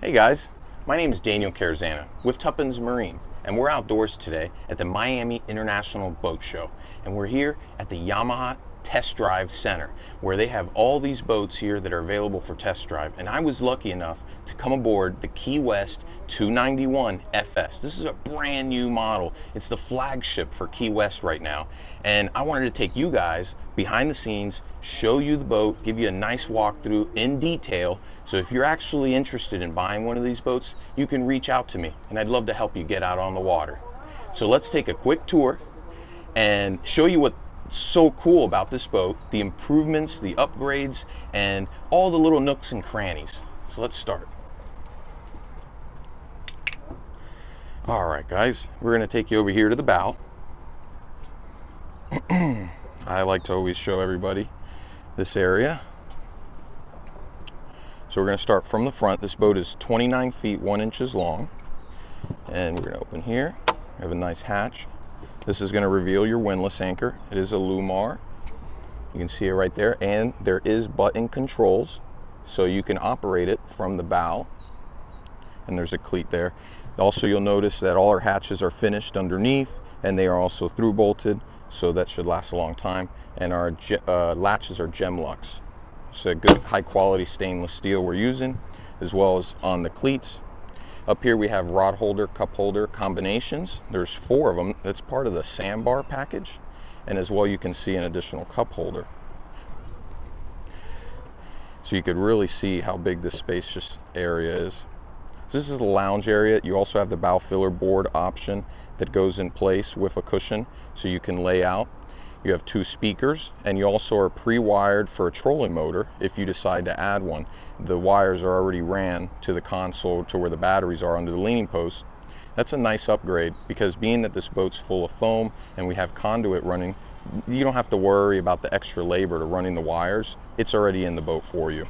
Hey guys, my name is Daniel Carrazana with Tuppen's Marine, and we're outdoors today at the Miami International Boat Show, and we're here at the YAMAHA Test Drive Center, where they have all these boats here that are available for test drive. And I was lucky enough to come aboard the Key West 291 FS. This is a brand new model. It's the flagship for Key West right now, and I wanted to take you guys behind the scenes, show you the boat, give you a nice walkthrough in detail. So if you're actually interested in buying one of these boats, you can reach out to me, and I'd love to help you get out on the water. So let's take a quick tour and show you what's so cool about this boat, the improvements, the upgrades, and all the little nooks and crannies. So let's start. All right, guys, we're going to take you over here to the bow. I like to always show everybody this area. So we're going to start from the front. This boat is 29 feet 1 inches long, and we're going to open here. We have a nice hatch. This is going to reveal your windlass anchor. It is a Lumar. You can see it right there, and there is button controls, so you can operate it from the bow, and there's a cleat there. Also, you'll notice that all our hatches are finished underneath, and they are also through bolted, so that should last a long time. And our latches are Gemlux. It's a good high quality stainless steel we're using, as well as on the cleats. Up here we have rod holder, cup holder combinations. There's 4 of them. That's part of the sandbar package. And as well, you can see an additional cup holder. So you could really see how big this spacious area is. So this is the lounge area. You also have the bow filler board option that goes in place with a cushion, so you can lay out. You have 2 speakers, and you also are pre-wired for a trolling motor if you decide to add one. The wires are already ran to the console to where the batteries are under the leaning post. That's a nice upgrade, because being that this boat's full of foam and we have conduit running, you don't have to worry about the extra labor to running the wires. It's already in the boat for you.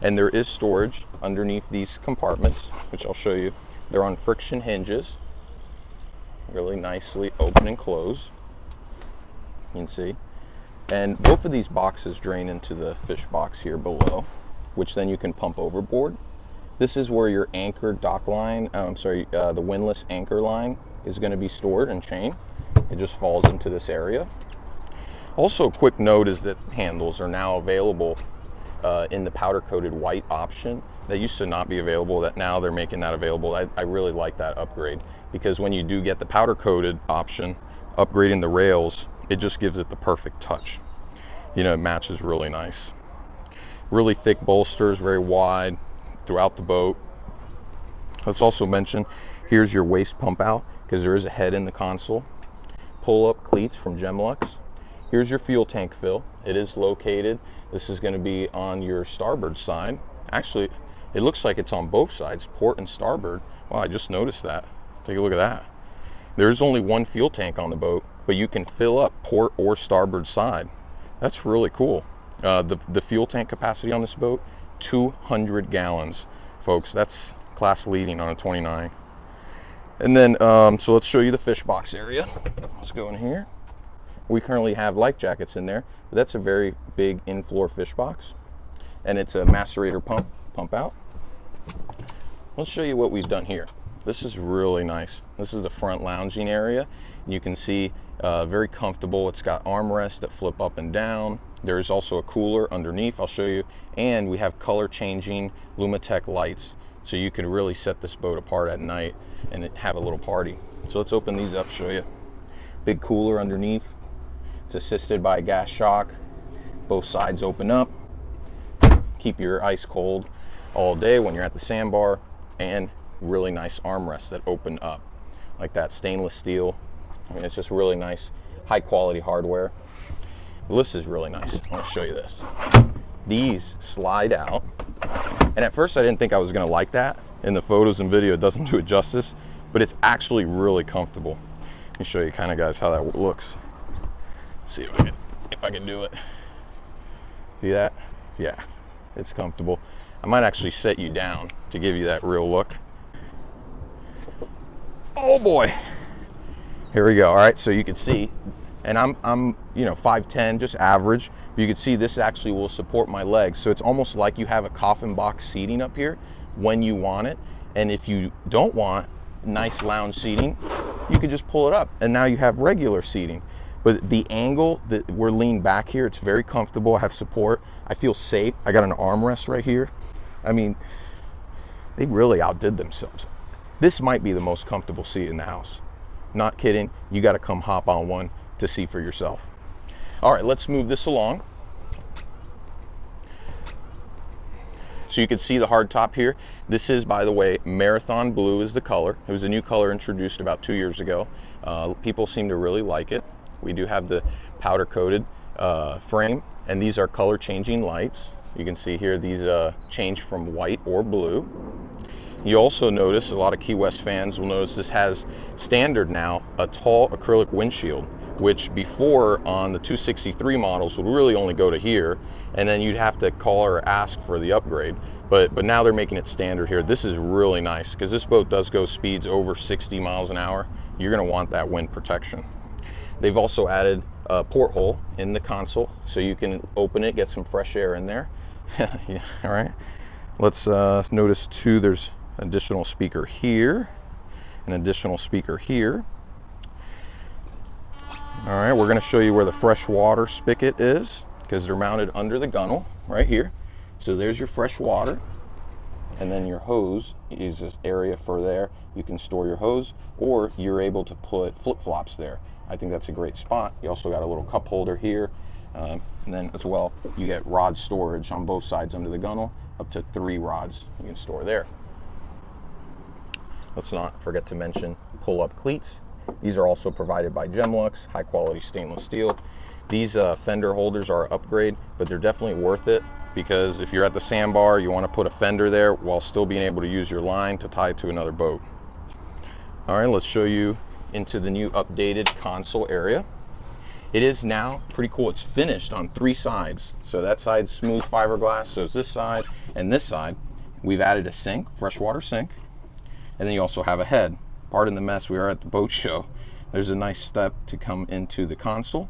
And there is storage underneath these compartments, which I'll show you. They're on friction hinges, really nicely open and close. You can see, and both of these boxes drain into the fish box here below, which then you can pump overboard. This is where your anchor dock line, the windlass anchor line is going to be stored and chained. It just falls into this area. Also, a quick note is that handles are now available in the powder coated white option. That used to not be available, that now they're making that available. I really like that upgrade, because when you do get the powder coated option, upgrading the rails, it just gives it the perfect touch. You know, it matches really nice. Really thick bolsters, very wide throughout the boat. Let's also mention, here's your waste pump out, because there is a head in the console. Pull up cleats from Gemlux. Here's your fuel tank fill. It is located. This is going to be on your starboard side. Actually, it looks like it's on both sides, port and starboard. Wow, I just noticed that. Take a look at that. There's only one fuel tank on the boat, but you can fill up port or starboard side. That's really cool. The fuel tank capacity on this boat, 200 gallons, folks. That's class leading on a 29. And then, so let's show you the fish box area. Let's go in here. We currently have life jackets in there, but that's a very big in-floor fish box, and it's a macerator pump out. Let's show you what we've done here. This is really nice. This is the front lounging area. You can see very comfortable. It's got armrests that flip up and down. There's also a cooler underneath, I'll show you, and we have color changing Lumitech lights, so you can really set this boat apart at night and have a little party. So let's open these up, show you. Big cooler underneath. It's assisted by a gas shock. Both sides open up. Keep your ice cold all day when you're at the sandbar, and really nice armrests that open up like that, stainless steel. I mean, it's just really nice, high quality hardware. This is really nice. I'm going to show you this. These slide out, and at first I didn't think I was going to like that. In the photos and video, it doesn't do it justice, but it's actually really comfortable. Let me show you kind of, guys, how that looks. See if I can do it. See that? Yeah, it's comfortable. I might actually set you down to give you that real look. Oh boy, here we go. All right, so you can see, and I'm 5'10", just average. You can see this actually will support my legs, so it's almost like you have a coffin box seating up here, when you want it. And if you don't want nice lounge seating, you could just pull it up and now you have regular seating. But the angle that we're leaned back here, it's very comfortable. I have support. I feel safe. I got an armrest right here. I mean, they really outdid themselves. This might be the most comfortable seat in the house. Not kidding. You got to come hop on one to see for yourself. All right, let's move this along. So you can see the hardtop here. This is, by the way, Marathon Blue is the color. It was a new color introduced about 2 years ago. People seem to really like it. We do have the powder coated frame, and these are color changing lights. You can see here these change from white or blue. You also notice, a lot of Key West fans will notice this has standard now a tall acrylic windshield, which before on the 263 models would really only go to here, and then you'd have to call or ask for the upgrade. But now they're making it standard here. This is really nice because this boat does go speeds over 60 miles an hour. You're going to want that wind protection. They've also added a porthole in the console so you can open it, get some fresh air in there. Yeah, all right. Let's notice too, there's an additional speaker here, an additional speaker here. All right, we're going to show you where the fresh water spigot is because they're mounted under the gunnel right here. So there's your fresh water, and then your hose is this area for there. You can store your hose, or you're able to put flip-flops there. I think that's a great spot. You also got a little cup holder here, and then as well you get rod storage on both sides under the gunnel, up to 3 rods you can store there. Let's not forget to mention pull-up cleats. These are also provided by Gemlux, high quality stainless steel. These fender holders are an upgrade, but they're definitely worth it because if you're at the sandbar, you want to put a fender there while still being able to use your line to tie it to another boat. All right, let's show you into the new updated console area. It is now pretty cool. It's finished on 3 sides. So that side's smooth fiberglass, so is this side and this side. We've added a sink, freshwater sink, and then you also have a head. Pardon the mess, we are at the boat show. There's a nice step to come into the console,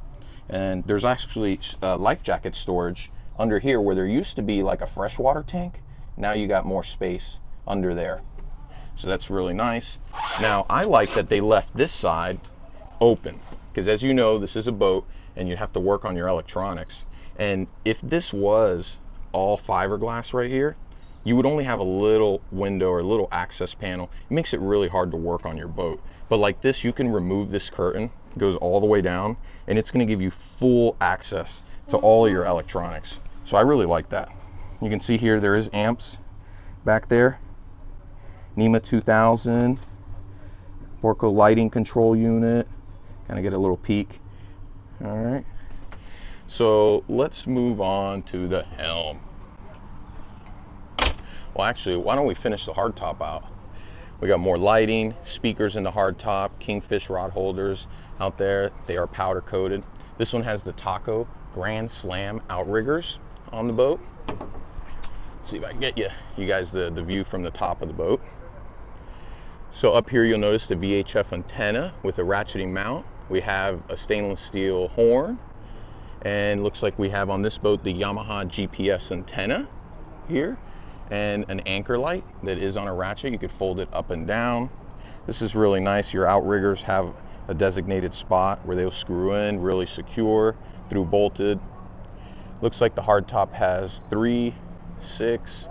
and there's actually life jacket storage under here where there used to be like a freshwater tank. Now you got more space under there. So that's really nice. Now I like that they left this side open because, as you know, this is a boat and you have to work on your electronics. And if this was all fiberglass right here, you would only have a little window or a little access panel. It makes it really hard to work on your boat. But like this, you can remove this curtain, it goes all the way down, and it's going to give you full access to all of your electronics. So I really like that. You can see here there is amps back there. NEMA 2000, Porco lighting control unit. Kind of get a little peek. All right. So let's move on to the helm. Well, actually, why don't we finish the hardtop out? We got more lighting, speakers in the hardtop, Kingfish rod holders out there. They are powder coated. This one has the Taco Grand Slam outriggers on the boat. Let's see if I can get you guys the view from the top of the boat. So up here you'll notice the VHF antenna with a ratcheting mount. We have a stainless steel horn, and looks like we have on this boat the Yamaha GPS antenna here, and an anchor light that is on a ratchet. You could fold it up and down. This is really nice. Your outriggers have a designated spot where they'll screw in, really secure, through bolted. Looks like the hardtop has 3, 6,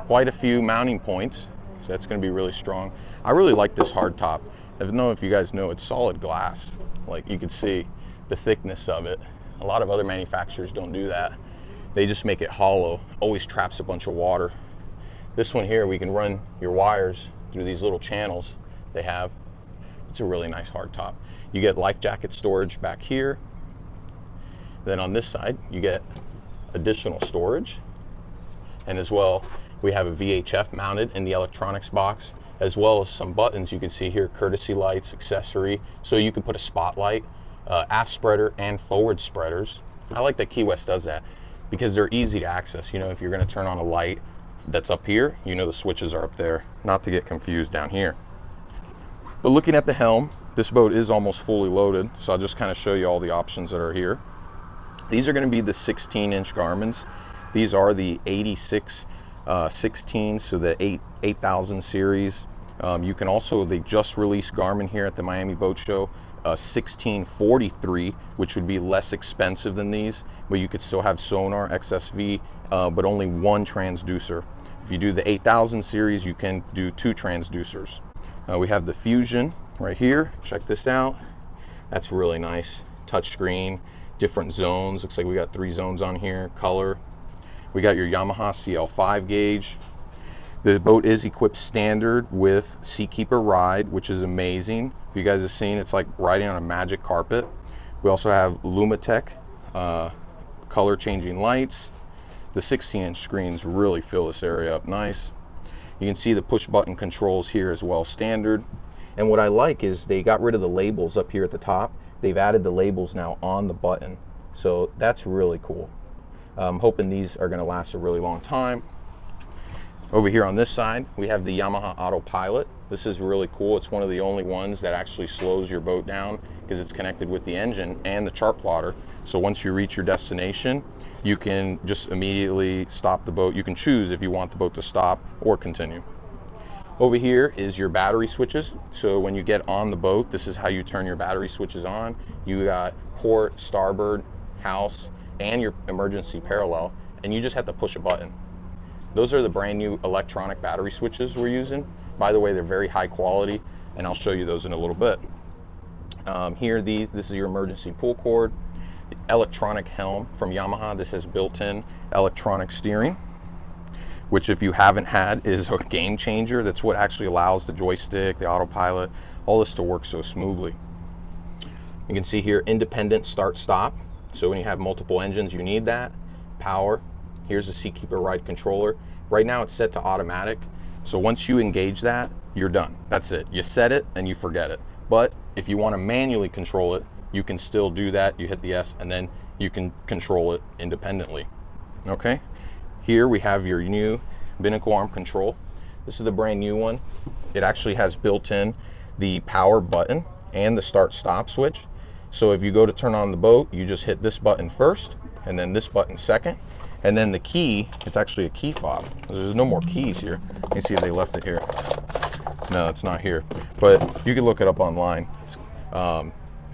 quite a few mounting points, so that's going to be really strong. I really like this hardtop. I don't know if you guys know, it's solid glass. Like you can see the thickness of it. A lot of other manufacturers don't do that. They just make it hollow, always traps a bunch of water. This one here, we can run your wires through these little channels they have. It's a really nice hardtop. You get life jacket storage back here. Then on this side, you get additional storage. And as well, we have a VHF mounted in the electronics box, as well as some buttons you can see here, courtesy lights, accessory. So you can put a spotlight, aft spreader, and forward spreaders. I like that Key West does that because they're easy to access. You know, if you're going to turn on a light that's up here, you know the switches are up there, not to get confused down here. But looking at the helm, this boat is almost fully loaded, so I'll just kind of show you all the options that are here. These are going to be the 16-inch Garmins. These are the 86 16, so the 8000 series. You can also, they just released Garmin here at the Miami Boat Show, 1643, which would be less expensive than these, but you could still have sonar, XSV, but only one transducer. If you do the 8000 series, you can do 2 transducers. We have the Fusion right here. Check this out. That's really nice. Touchscreen, different zones. Looks like we got 3 zones on here. Color. We got your Yamaha CL5 gauge. The boat is equipped standard with Seakeeper Ride, which is amazing. If you guys have seen, it's like riding on a magic carpet. We also have Lumitech color changing lights. The 16-inch screens really fill this area up nice. You can see the push button controls here as well, standard. And what I like is they got rid of the labels up here at the top. They've added the labels now on the button. So that's really cool. I'm hoping these are going to last a really long time. Over here on this side, we have the Yamaha Autopilot. This is really cool. It's one of the only ones that actually slows your boat down because it's connected with the engine and the chart plotter. So once you reach your destination, you can just immediately stop the boat. You can choose if you want the boat to stop or continue. Over here is your battery switches. So when you get on the boat, this is how you turn your battery switches on. You got port, starboard, house, and your emergency parallel, and you just have to push a button. Those are the brand new electronic battery switches we're using. By the way, they're very high quality, and I'll show you those in a little bit. This is your emergency pull cord. Electronic helm from Yamaha. This has built-in electronic steering, which if you haven't had is a game changer. That's what actually allows the joystick, the autopilot, all this to work so smoothly. You can see here independent start-stop. So when you have multiple engines, you need that. Power. Here's the Seakeeper Ride controller. Right now it's set to automatic. So once you engage that, you're done. That's it. You set it and you forget it. But if you want to manually control it, you can still do that. You hit the S and then you can control it independently. Okay. Here we have your new binnacle arm control. This is the brand new one. It actually has built in the power button and the start stop switch. So if you go to turn on the boat, you just hit this button first and then this button second. And then the key, it's actually a key fob. There's no more keys here. You can see if they left it here. No, it's not here. But you can look it up online.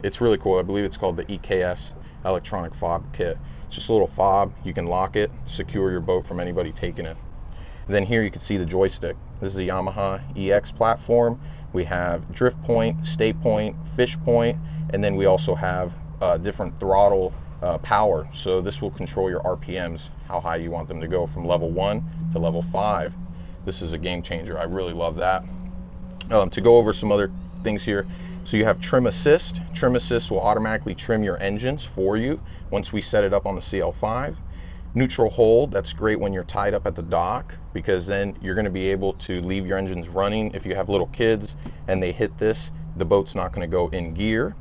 It's really cool. I believe it's called the EKS electronic fob kit. It's just a little fob. You can lock it, secure your boat from anybody taking it. And then here you can see the joystick. This is a Yamaha EX platform. We have drift point, stay point, fish point, and then we also have different throttle power. So this will control your RPMs, how high you want them to go from level 1 to level 5. This is a game changer. I really love that. To go over some other things here, so you have trim assist. Trim assist will automatically trim your engines for you once we set it up on the CL5. Neutral hold, that's great when you're tied up at the dock, because then you're going to be able to leave your engines running. If you have little kids and they hit this, the boat's not going to go in gear.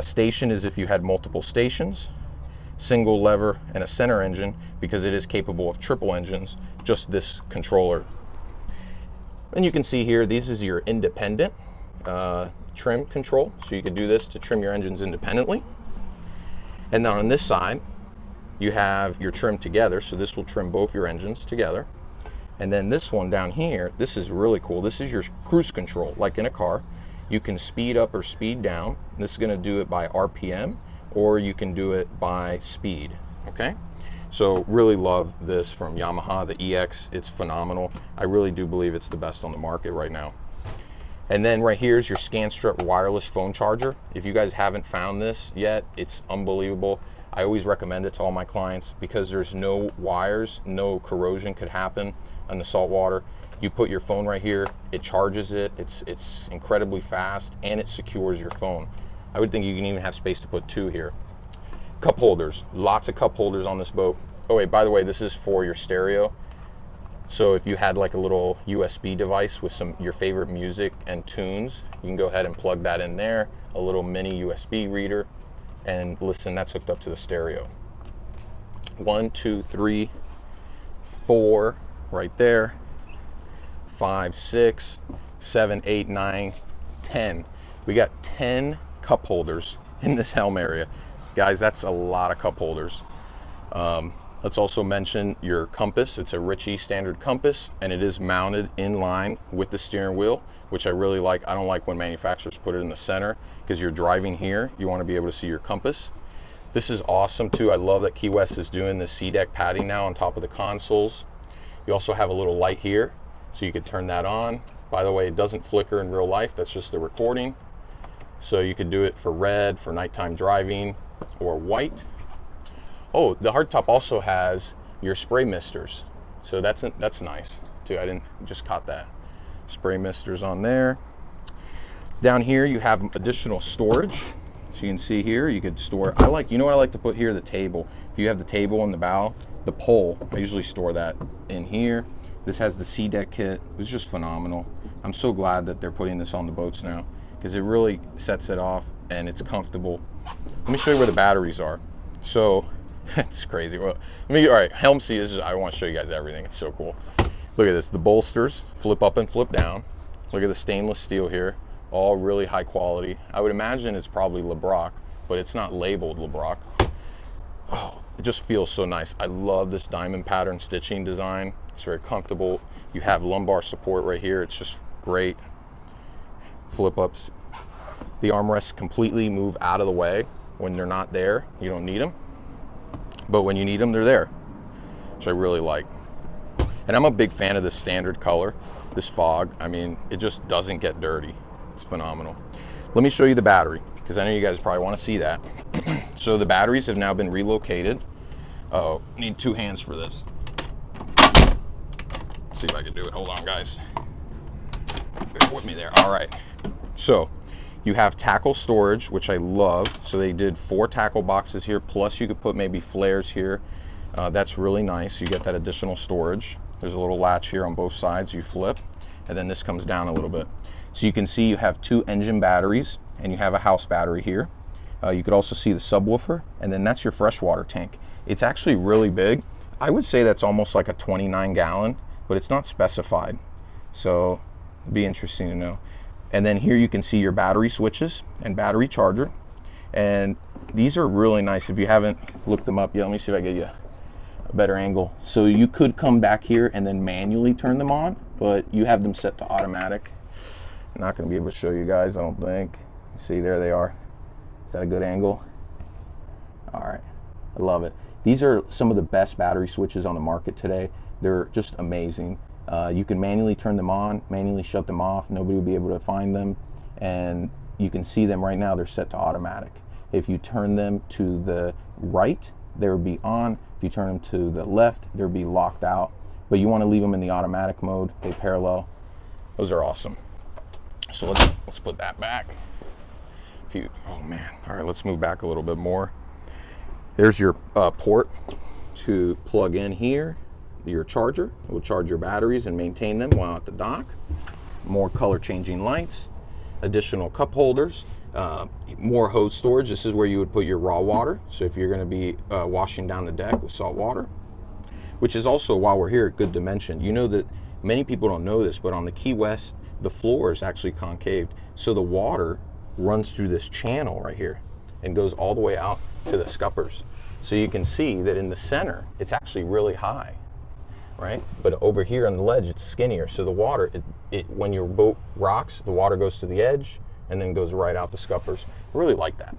Station is if you had multiple stations. Single lever and a center engine, because it is capable of triple engines, just this controller. And you can see here, this is your independent trim control. So you can do this to trim your engines independently. And then on this side, you have your trim together. So this will trim both your engines together. And then this one down here, this is really cool. This is your cruise control, like in a car. You can speed up or speed down. This is going to do it by RPM, or you can do it by speed. Okay, so really love this from Yamaha, the EX. It's phenomenal. I really do believe it's the best on the market right now. And then right here is your ScanStrut wireless phone charger. If you guys haven't found this yet, it's unbelievable. I always recommend it to all my clients because there's no wires, no corrosion could happen on the salt water. You put your phone right here, it charges it, it's incredibly fast, and it secures your phone. I would think you can even have space to put 2 here. Cup holders, lots of cup holders on this boat. Oh wait, by the way, this is for your stereo. So if you had like a little USB device with your favorite music and tunes, you can go ahead and plug that in there, a little mini USB reader, and listen, that's hooked up to the stereo. 1, 2, 3, 4 right there. 5, 6, 7, 8, 9, 10. We got 10 cup holders in this helm area. Guys, that's a lot of cup holders. Let's also mention your compass. It's a Ritchie standard compass, and it is mounted in line with the steering wheel, which I really like. I don't like when manufacturers put it in the center, because you're driving here, you want to be able to see your compass. This is awesome too. I love that Key West is doing this C-deck padding now on top of the consoles. You also have a little light here, so you could turn that on. By the way, it doesn't flicker in real life, that's just the recording. So you could do it for red, for nighttime driving, or white. Oh, the hardtop also has your spray misters, so that's nice too. I didn't just caught that. Spray misters on there. Down here you have additional storage. So you can see here you could store. You know what I like to put here? The table. If you have the table in the bow, the pole, I usually store that in here. This has the C-deck kit. It's just phenomenal. I'm so glad that they're putting this on the boats now, because it really sets it off and it's comfortable. Let me show you where the batteries are. So it's crazy. Well, all right, helm seat is I want to show you guys everything. It's so cool. Look at this. The bolsters flip up and flip down. Look at the stainless steel here, all really high quality. I would imagine it's probably LeBrock, but it's not labeled LeBrock. Oh, it just feels so nice. I love this diamond pattern stitching design. It's very comfortable. You have lumbar support right here. It's just great. Flip ups. The armrests completely move out of the way when they're not there. You don't need them. But when you need them, they're there, which I really like. And I'm a big fan of this standard color, this fog. I mean, it just doesn't get dirty. It's phenomenal. Let me show you the battery, because I know you guys probably want to see that. So the batteries have now been relocated. Uh-oh, need two hands for this. Let's see if I can do it. Hold on, guys. Bear with me there. All right. So you have tackle storage, which I love. So they did 4 tackle boxes here, plus you could put maybe flares here. That's really nice. You get that additional storage. There's a little latch here on both sides. You flip, and then this comes down a little bit. So you can see you have 2 engine batteries, and you have a house battery here. You could also see the subwoofer, and then that's your freshwater tank. It's actually really big. I would say that's almost like a 29-gallon, but it's not specified. So it'd be interesting to know. And then here you can see your battery switches and battery charger. And these are really nice. If you haven't looked them up yet, let me see if I get you a better angle. So you could come back here and then manually turn them on, but you have them set to automatic. I'm not going to be able to show you guys, I don't think. See, there they are. Is that a good angle? All right, I love it. These are some of the best battery switches on the market today. They're just amazing. You can manually turn them on, manually shut them off. Nobody will be able to find them. And you can see them right now, they're set to automatic. If you turn them to the right, they'll be on. If you turn them to the left, they'll be locked out. But you want to leave them in the automatic mode. They parallel. Those are awesome. So let's put that back. Oh man. All right, let's move back a little bit more. There's your port to plug in here. Your charger. It will charge your batteries and maintain them while at the dock. More color changing lights. Additional cup holders. More hose storage. This is where you would put your raw water. So if you're going to be washing down the deck with salt water, which is also, while we're here, good to mention. You know that many people don't know this, but on the Key West, the floor is actually concaved. So the water runs through this channel right here and goes all the way out to the scuppers. So you can see that in the center, it's actually really high, right? But over here on the ledge, it's skinnier. So the water, when your boat rocks, the water goes to the edge and then goes right out the scuppers. I really like that.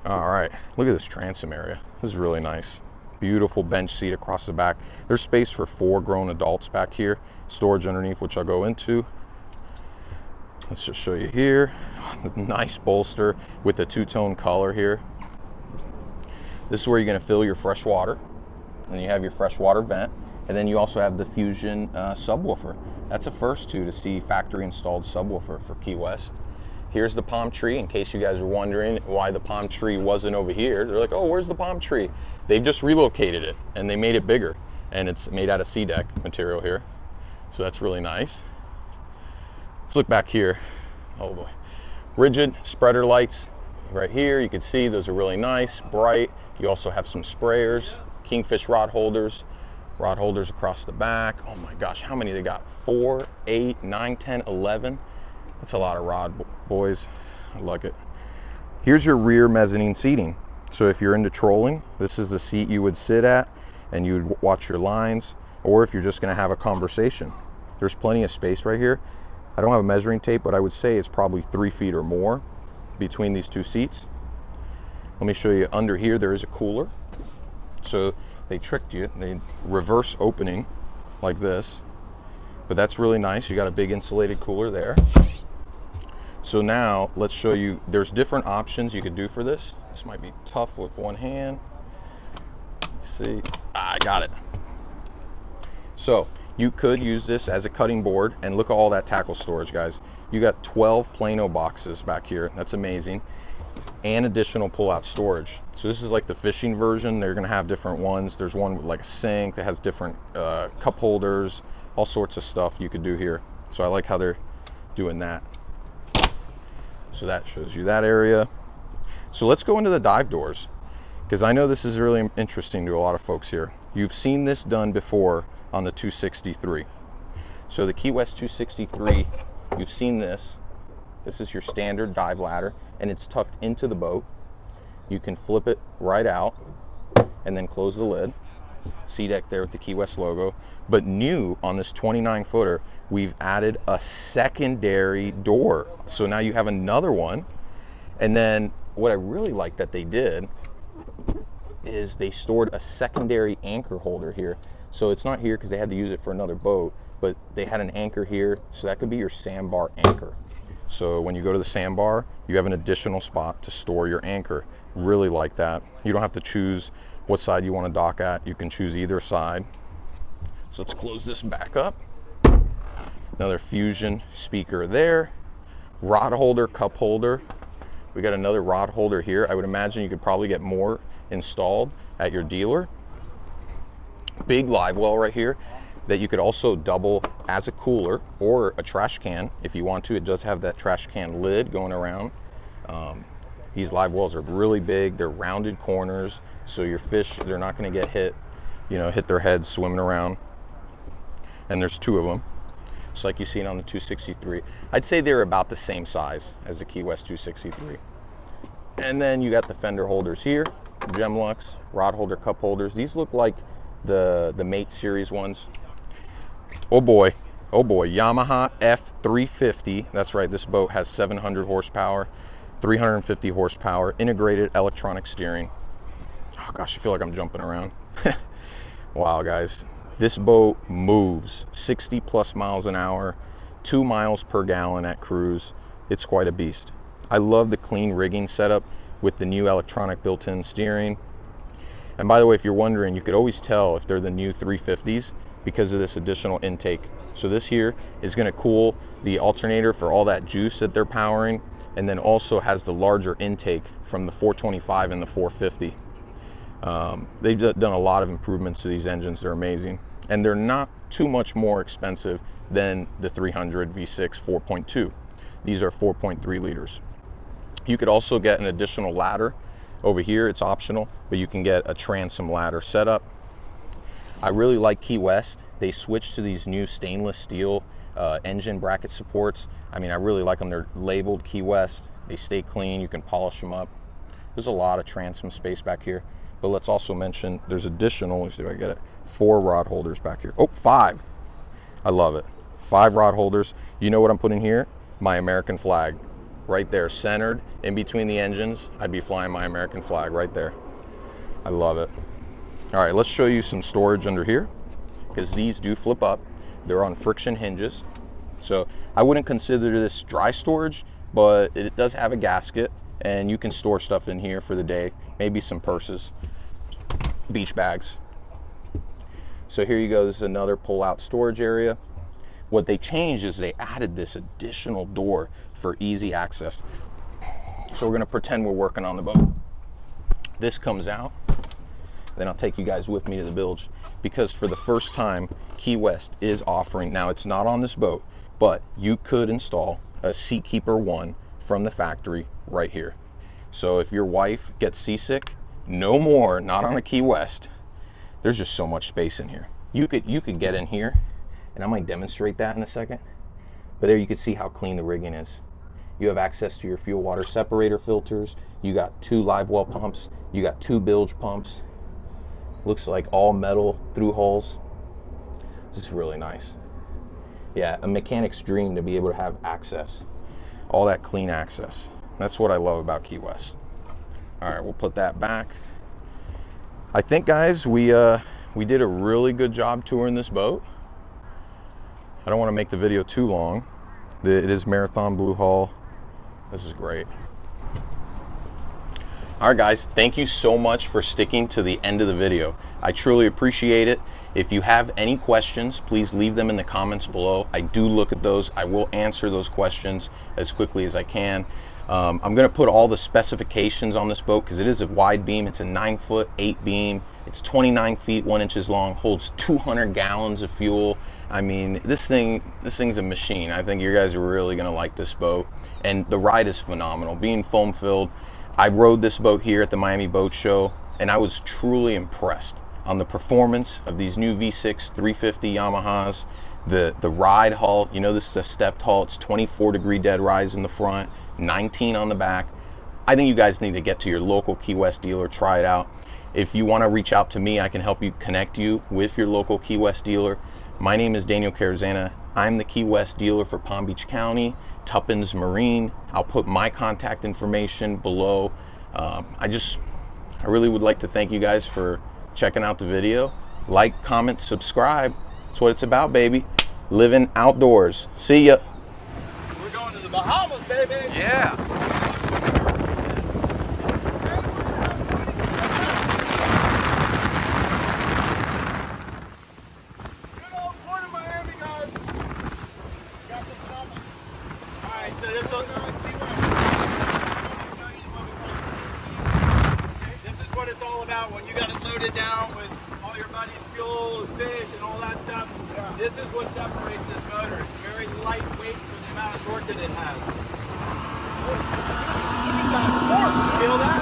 All right, look at this transom area. This is really nice. Beautiful bench seat across the back. There's space for 4 grown adults back here. Storage underneath, which I'll go into. Let's just show you here. Nice bolster with the 2-tone color here. This is where you're going to fill your fresh water. And you have your freshwater vent. And then you also have the Fusion subwoofer. That's a first to see factory installed subwoofer for Key West. Here's the palm tree, in case you guys were wondering why the palm tree wasn't over here. They're like, oh, where's the palm tree? They've just relocated it and they made it bigger. And it's made out of C-deck material here. So that's really nice. Let's look back here. Oh boy. Rigid spreader lights right here. You can see those are really nice, bright. You also have some sprayers, kingfish rod holders across the back. Oh my gosh, how many they got? 4, 8, 9, 10, 11. That's a lot of rod, boys. I like it. Here's your rear mezzanine seating. So if you're into trolling, this is the seat you would sit at and you would watch your lines, or if you're just gonna have a conversation. There's plenty of space right here. I don't have a measuring tape, but I would say it's probably 3 feet or more between these two seats. Let me show you under here, there is a cooler. So they tricked you, they reverse opening like this, but that's really nice. You got a big insulated cooler there. So now let's show you, there's different options you could do for this. This might be tough with one hand. Let's see, I got it. So you could use this as a cutting board, and look at all that tackle storage, guys. You got 12 Plano boxes back here. That's amazing. And additional pull-out storage. So this is like the fishing version. They're gonna have different ones. There's one with like a sink that has different cup holders, all sorts of stuff you could do here. So I like how they're doing that. So that shows you that area. So let's go into the dive doors, because I know this is really interesting to a lot of folks here. You've seen this done before on the 263. So the Key West 263, you've seen this. This is your standard dive ladder, and it's tucked into the boat. You can flip it right out and then close the lid. SeaDeck there with the Key West logo. But new on this 29 footer, we've added a secondary door. So now you have another one. And then what I really like that they did is they stored a secondary anchor holder here. So it's not here because they had to use it for another boat, but they had an anchor here, so that could be your sandbar anchor. So when you go to the sandbar, you have an additional spot to store your anchor. Really like that. You don't have to choose what side you want to dock at. You can choose either side. So let's close this back up. Another Fusion speaker there. Rod holder, cup holder. We got another rod holder here. I would imagine you could probably get more installed at your dealer. Big live well right here that you could also double as a cooler or a trash can if you want to. It does have that trash can lid going around. These live wells are really big. They're rounded corners, so your fish, they're not going to get hit, hit their heads swimming around. And there's 2 of them, just like you see it on the 263. I'd say they're about the same size as the Key West 263. And then you got the fender holders here, Gemlux, rod holder, cup holders. These look like the Mate series ones. Oh boy, Yamaha F350. That's right, this boat has 700 horsepower, 350 horsepower, integrated electronic steering. Oh gosh, I feel like I'm jumping around. Wow, guys, this boat moves 60 plus miles an hour, 2 miles per gallon at cruise. It's quite a beast. I love the clean rigging setup with the new electronic built-in steering. And by the way, if you're wondering, you could always tell if they're the new 350s because of this additional intake. So this here is going to cool the alternator for all that juice that they're powering, and then also has the larger intake from the 425 and the 450. They've done a lot of improvements to these engines. They're amazing, and they're not too much more expensive than the 300 V6 4.2. These are 4.3 liters. You could also get an additional ladder over here. It's optional, but you can get a transom ladder setup. I really like Key West. They switched to these new stainless steel engine bracket supports. I mean, I really like them. They're labeled Key West. They stay clean. You can polish them up. There's a lot of transom space back here. But let's also mention there's additional, let's see if I get it, 4 rod holders back here. Oh, 5. I love it. 5 rod holders. You know what I'm putting here? My American flag. Right there, centered in between the engines. I'd be flying my American flag right there. I love it. All right, let's show you some storage under here, because these do flip up. They're on friction hinges. So I wouldn't consider this dry storage, but it does have a gasket, and you can store stuff in here for the day, maybe some purses, beach bags. So here you go. This is another pull-out storage area. What they changed is they added this additional door for easy access. So we're going to pretend we're working on the boat. This comes out. Then I'll take you guys with me to the bilge, because for the first time, Key West is offering, now it's not on this boat, but you could install a Seatkeeper 1 from the factory right here. So if your wife gets seasick, no more, not on a Key West. There's just so much space in here. You could get in here, and I might demonstrate that in a second. But there you can see how clean the rigging is. You have access to your fuel water separator filters. You got 2 live well pumps. You got 2 bilge pumps. Looks like all metal through holes. This is really nice. Yeah, a mechanic's dream to be able to have access. All that clean access. That's what I love about Key West. All right, we'll put that back. I think, guys, we did a really good job touring this boat. I don't want to make the video too long. It is Marathon Blue Hull. This is great. All right, guys, thank you so much for sticking to the end of the video. I truly appreciate it. If you have any questions, please leave them in the comments below. I do look at those. I will answer those questions as quickly as I can. I'm going to put all the specifications on this boat because it is a wide beam. It's a 9'8" beam. It's 29 feet 1 inches long. Holds 200 gallons of fuel. I mean, this thing's a machine. I think you guys are really going to like this boat, and the ride is phenomenal. Being foam filled, I rode this boat here at the Miami Boat Show, and I was truly impressed on the performance of these new V6 350 Yamahas. The ride hull, you know, this is a stepped hull. It's 24-degree dead rise in the front, 19 on the back. I think you guys need to get to your local Key West dealer, try it out. If you want to reach out to me, I can help you connect you with your local Key West dealer. My name is Daniel Carrazana. I'm the Key West dealer for Palm Beach County, Tuppen's Marine. I'll put my contact information below. I really would like to thank you guys for checking out the video. Like, comment, subscribe. That's what it's about, baby. Living outdoors. See ya. We're going to the Bahamas, baby. Yeah. Good old Port of Miami, guys. Got some coming. All right, so this is what it's all about when you got it loaded down with all your buddies' fuel, fish, and all that stuff. Yeah. This is what separates this motor. It's very lightweight for the amount of torque that it has. Look at that torque. Feel that?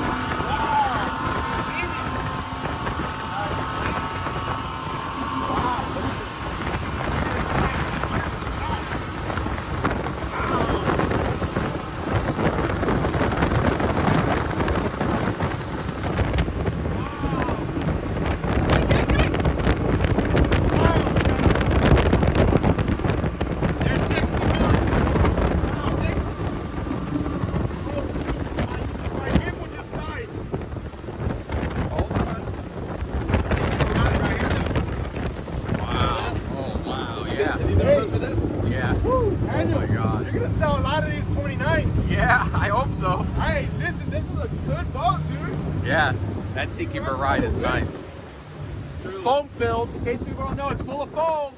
Yeah, I hope so. Hey, this is a good boat, dude. Yeah, that Seakeeper ride is nice. Truly. Foam filled, in case people don't know, it's full of foam.